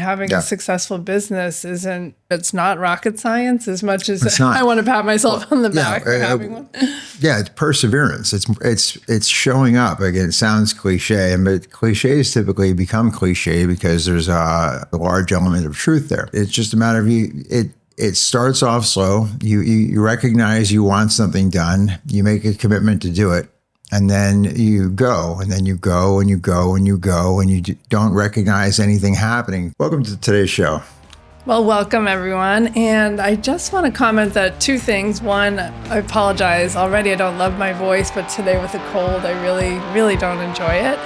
Having a successful business it's not rocket science as much as I want to pat myself on the back for having one. Yeah, it's perseverance. It's showing up. Again, it sounds cliche, but cliches typically become cliche because there's a large element of truth there. It's just a matter of it starts off slow. You recognize you want something done. You make a commitment to do it. And then you go, and then you go, and you go, and you go, and you don't recognize anything happening. Welcome to today's show. Well, welcome everyone. And I just want to comment that two things. One, I apologize already. I don't love my voice, but today with a cold, I really don't enjoy it.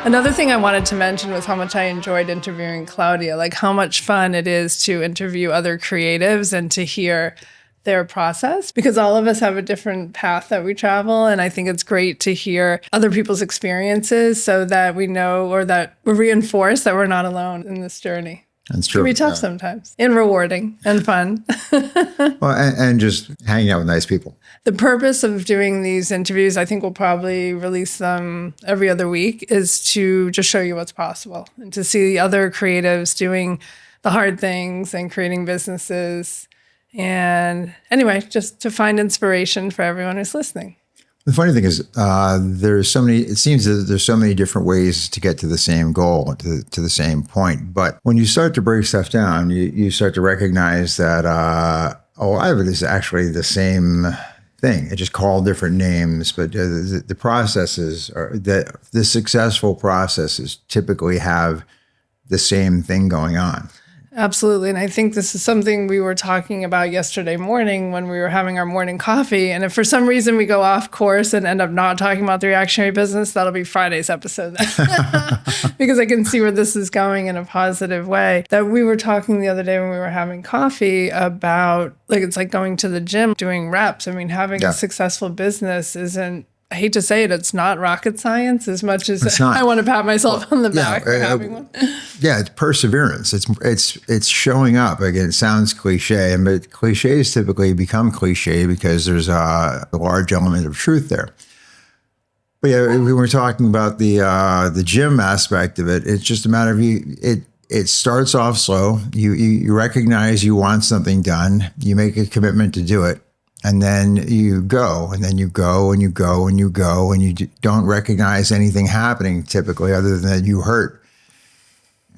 Another thing I wanted to mention was how much I enjoyed interviewing Claudia, like how much fun it is to interview other creatives and to hear their process, because all of us have a different path that we travel. And I think it's great to hear other people's experiences so that we know, or that we're reinforced that we're not alone in this journey. That's true. It can be tough sometimes and rewarding and fun. Well, and just hanging out with nice people. The purpose of doing these interviews, I think we'll probably release them every other week, is to just show you what's possible and to see other creatives doing the hard things and creating businesses. And anyway, just to find inspiration for everyone who's listening. The funny thing is, it seems that there's so many different ways to get to the same goal, to the same point. But when you start to break stuff down, you start to recognize that a lot of it is actually the same thing. It's just called different names, but the processes the successful processes typically have the same thing going on. Absolutely. And I think this is something we were talking about yesterday morning when we were having our morning coffee. And if for some reason we go off course and end up not talking about the reactionary business, that'll be Friday's episode. Because I can see where this is going in a positive way. That we were talking the other day when we were having coffee about, like, it's like going to the gym, doing reps. I mean, having a successful business I hate to say it, it's not rocket science as much as I want to pat myself on the back for having one. Yeah, it's perseverance. It's showing up. Again, it sounds cliche, but cliches typically become cliche because there's a large element of truth there. But yeah, we were talking about the gym aspect of it. It's just a matter of it starts off slow. You recognize you want something done. You make a commitment to do it. And then you go, and then you go, and you go, and you go, and you don't recognize anything happening typically other than you hurt.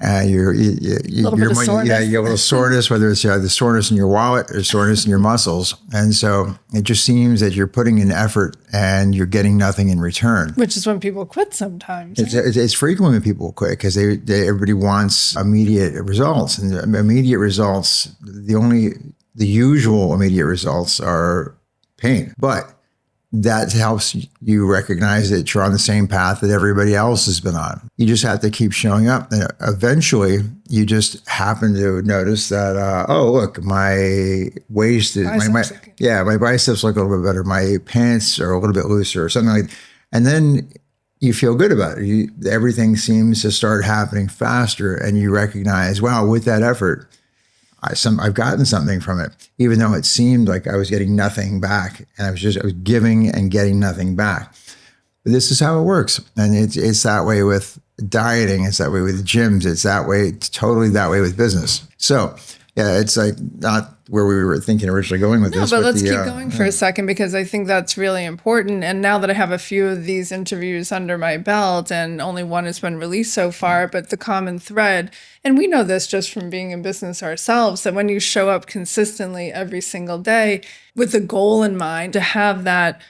You get a little soreness, whether it's the soreness in your wallet or soreness in your muscles. And so it just seems that you're putting in effort and you're getting nothing in return. Which is when people quit sometimes. It's frequent when people quit because everybody wants immediate results. And immediate results, the usual immediate results are pain, but that helps you recognize that you're on the same path that everybody else has been on. You just have to keep showing up. And eventually you just happen to notice that, oh, look, my waist is, my biceps look a little bit better. My pants are a little bit looser or something like that. And then you feel good about it. Everything seems to start happening faster and you recognize, wow, with that effort, I've gotten something from it, even though it seemed like I was getting nothing back, and I was giving and getting nothing back. But this is how it works, and it's that way with dieting, it's that way with gyms, it's totally that way with business. So yeah, it's like not where we were thinking originally going with this. But let's keep going for a second, because I think that's really important. And now that I have a few of these interviews under my belt, and only one has been released so far, but the common thread, and we know this just from being in business ourselves, that when you show up consistently every single day with a goal in mind, to have that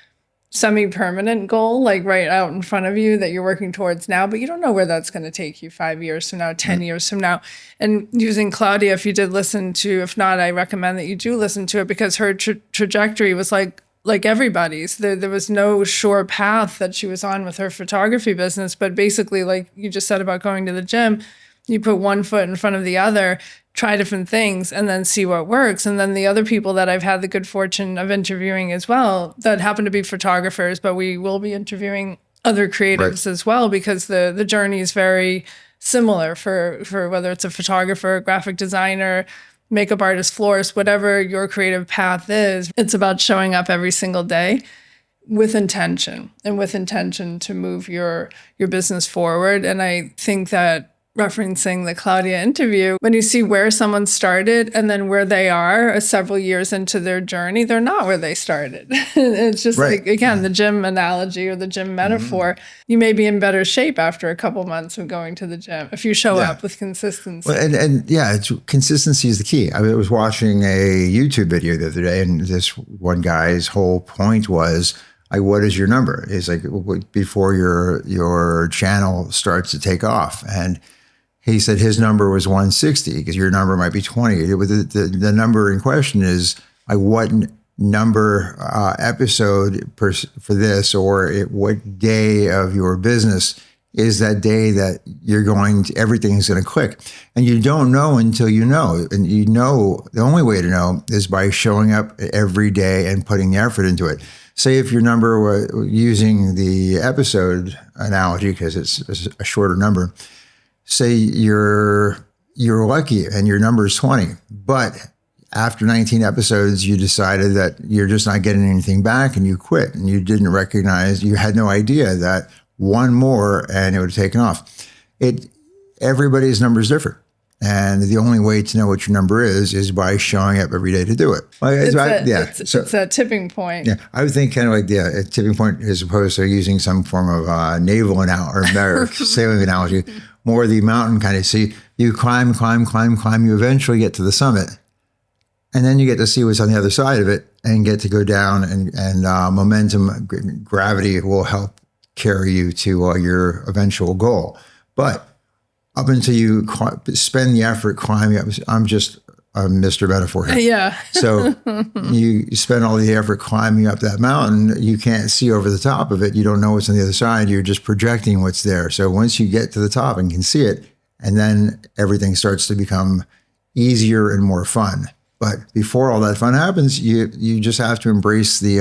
semi-permanent goal, like right out in front of you that you're working towards now, but you don't know where that's going to take you 5 years from now, 10 years from now. And using Claudia, if you did listen to, if not, I recommend that you do listen to it, because her trajectory was like everybody's. There was no sure path that she was on with her photography business, but basically, like you just said about going to the gym, you put one foot in front of the other, try different things, and then see what works. And then the other people that I've had the good fortune of interviewing as well, that happen to be photographers, but we will be interviewing other creatives as well, because the journey is very similar for whether it's a photographer, graphic designer, makeup artist, florist, whatever your creative path is. It's about showing up every single day with intention, and with intention to move your business forward. And I think that referencing the Claudia interview, when you see where someone started and then where they are several years into their journey, they're not where they started. It's just Right. like, again, the gym analogy or the gym metaphor. You may be in better shape after a couple months of going to the gym if you show up with consistency. Well, and yeah, consistency is the key. I was watching a YouTube video the other day, and this one guy's whole point was, what is your number? It's like before your channel starts to take off. And he said his number was 160 because your number might be 20. The number in question is what number episode for this, or what day of your business is that day that everything's going to click. And you don't know until you know. And you know, the only way to know is by showing up every day and putting the effort into it. Say if your number was, using the episode analogy, because it's a shorter number, say you're lucky and your number is 20, but after 19 episodes, you decided that you're just not getting anything back and you quit, and you didn't recognize, you had no idea that one more and it would have taken off. Everybody's number is different. And the only way to know what your number is by showing up every day to do it. It's a tipping point. Yeah, I would think kind of like a tipping point as opposed to using some form of naval analogy or sailing analogy, more the mountain kind of. See, you climb, you eventually get to the summit. And then you get to see what's on the other side of it and get to go down, and momentum, gravity will help carry you to your eventual goal. But up until you spend the effort climbing up, I'm just Mr. Metaphor here. Yeah. So you spend all the effort climbing up that mountain, you can't see over the top of it. You don't know what's on the other side. You're just projecting what's there. So once you get to the top and can see it, and then everything starts to become easier and more fun. But before all that fun happens, you just have to embrace the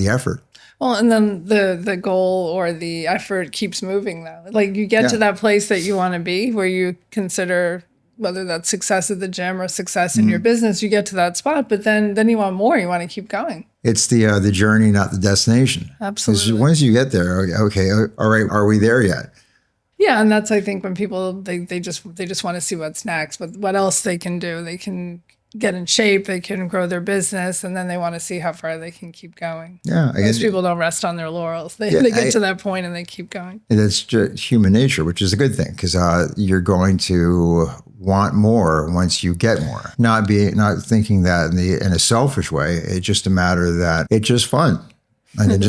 effort. Well, and then the goal or the effort keeps moving though. Like you get to that place that you want to be, where you consider whether that's success at the gym or success in your business, you get to that spot, but then you want more, you want to keep going. It's the journey, not the destination. Absolutely. Because once you get there, okay, all right, are we there yet? Yeah, and that's, I think, when people they just want to see what's next, what else they can do. They can get in shape, they can grow their business, and then they want to see how far they can keep going. Yeah, most people don't rest on their laurels. They get to that point and they keep going. And that's just human nature, which is a good thing, because you're going to want more once you get more. Not thinking that in a selfish way. It's just a matter that it's just fun. And then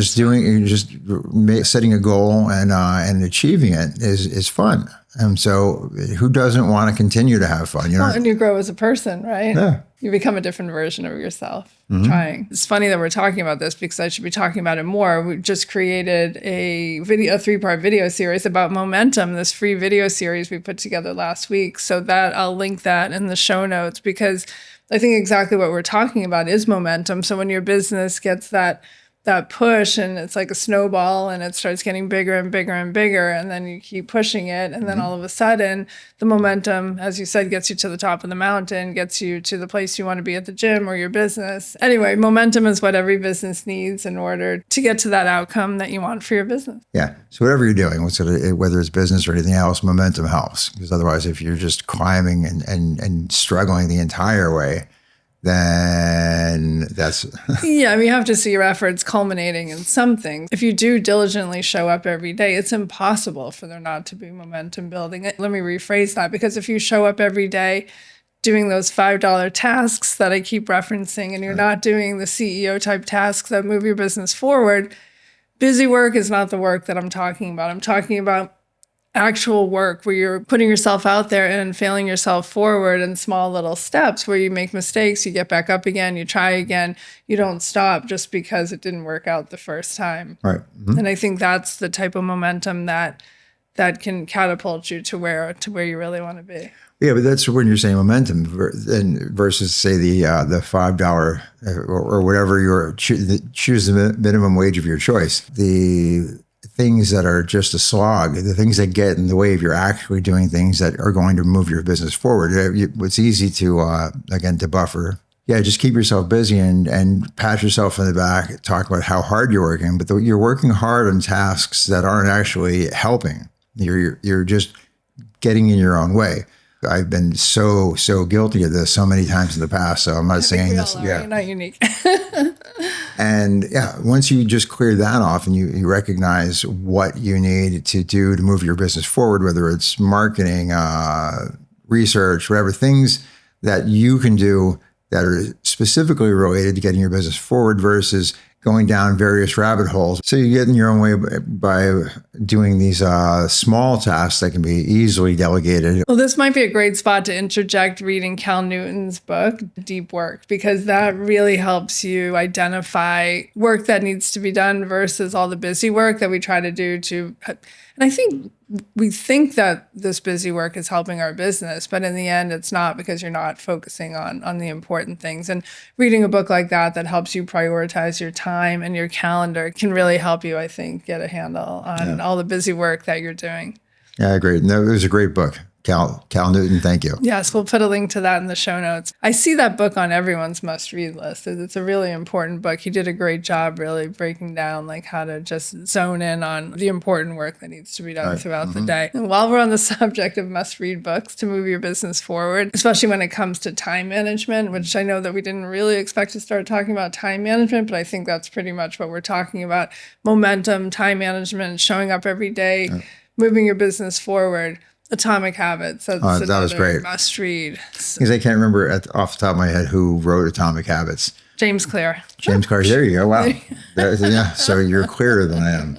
setting a goal and achieving it is fun. And so who doesn't want to continue to have fun? And you grow as a person, right? Yeah. You become a different version of yourself. Trying. It's funny that we're talking about this because I should be talking about it more. We just created a 3-part video series about momentum, this free video series we put together last week. So that I'll link that in the show notes, because I think exactly what we're talking about is momentum. So when your business gets that push, and it's like a snowball, and it starts getting bigger and bigger and bigger, and then you keep pushing it, and then all of a sudden the momentum, as you said, gets you to the top of the mountain, gets you to the place you want to be at the gym or your business. Anyway, momentum is what every business needs in order to get to that outcome that you want for your business. Yeah. So whatever you're doing, whether it's business or anything else, momentum helps, because otherwise if you're just climbing and struggling the entire way, then that's... Yeah, you have to see your efforts culminating in something. If you do diligently show up every day, it's impossible for there not to be momentum building. Let me rephrase that, because if you show up every day doing those $5 tasks that I keep referencing, and you're not doing the CEO type tasks that move your business forward, busy work is not the work that I'm talking about. I'm talking about actual work where you're putting yourself out there and failing yourself forward in small little steps, where you make mistakes, you get back up again, you try again, you don't stop just because it didn't work out the first time. Right. And I think that's the type of momentum that can catapult you to where you really want to be. Yeah, but that's when you're saying momentum versus, say, the $5 or whatever choose the minimum wage of your choice. The things that are just a slog, the things that get in the way of you actually doing things that are going to move your business forward. It's easy to, to buffer. Yeah, just keep yourself busy and pat yourself in the back, talk about how hard you're working, but you're working hard on tasks that aren't actually helping. You're just getting in your own way. I've been so guilty of this so many times in the past. So I'm not saying this. You're not unique. And yeah, once you just clear that off and you recognize what you need to do to move your business forward, whether it's marketing, research, whatever, things that you can do that are specifically related to getting your business forward versus going down various rabbit holes. So you get in your own way by doing these small tasks that can be easily delegated. Well, this might be a great spot to interject reading Cal Newton's book, Deep Work, because that really helps you identify work that needs to be done versus all the busy work that we try to do to. And I think we think that this busy work is helping our business, but in the end, it's not, because you're not focusing on the important things. And reading a book like that helps you prioritize your time and your calendar can really help you, I think, get a handle on all the busy work that you're doing. Yeah, I agree. No, it was a great book. Cal Newton, thank you. Yes, we'll put a link to that in the show notes. I see that book on everyone's must-read list. It's a really important book. He did a great job really breaking down like how to just zone in on the important work that needs to be done throughout the day. And while we're on the subject of must-read books to move your business forward, especially when it comes to time management, which I know that we didn't really expect to start talking about time management, but I think that's pretty much what we're talking about. Momentum, time management, showing up every day, moving your business forward. Atomic Habits. That was great. Must read. Because I can't remember off the top of my head who wrote Atomic Habits. James Clear. James Clear. There you go. Wow. Yeah. So you're clearer than I am.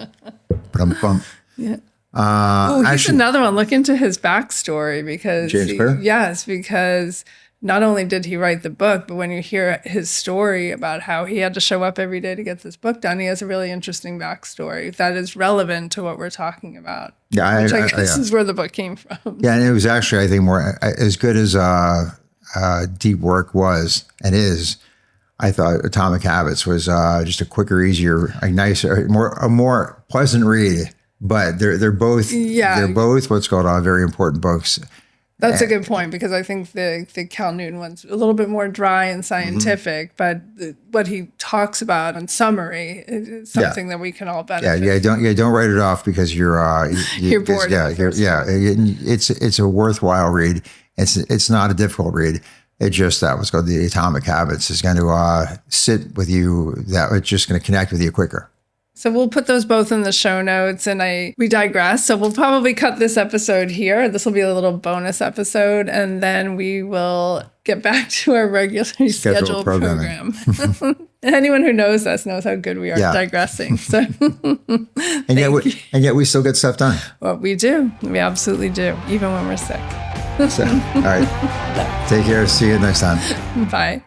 Yeah. He's another one. Look into his backstory because James Clear? Yes, because not only did he write the book, but when you hear his story about how he had to show up every day to get this book done, he has a really interesting backstory that is relevant to what we're talking about. Yeah, I guess is where the book came from. Yeah, and it was actually, I think, more as good as Deep Work was and is. I thought Atomic Habits was just a quicker, easier, a nicer, a more pleasant read. But they're both what's called very important books. That's a good point, because I think the Cal Newton one's a little bit more dry and scientific, but what he talks about in summary is something that we can all benefit. Don't write it off because you're bored. It's a worthwhile read. It's not a difficult read. It just that what's called the Atomic Habits is going to sit with you. That it's just going to connect with you quicker. So we'll put those both in the show notes, and we digress. So we'll probably cut this episode here. This will be a little bonus episode, and then we will get back to our regularly scheduled program. Anyone who knows us knows how good we are at digressing. So, and yet we still get stuff done. Well, we do. We absolutely do, even when we're sick. So, all right. Take care. See you next time. Bye.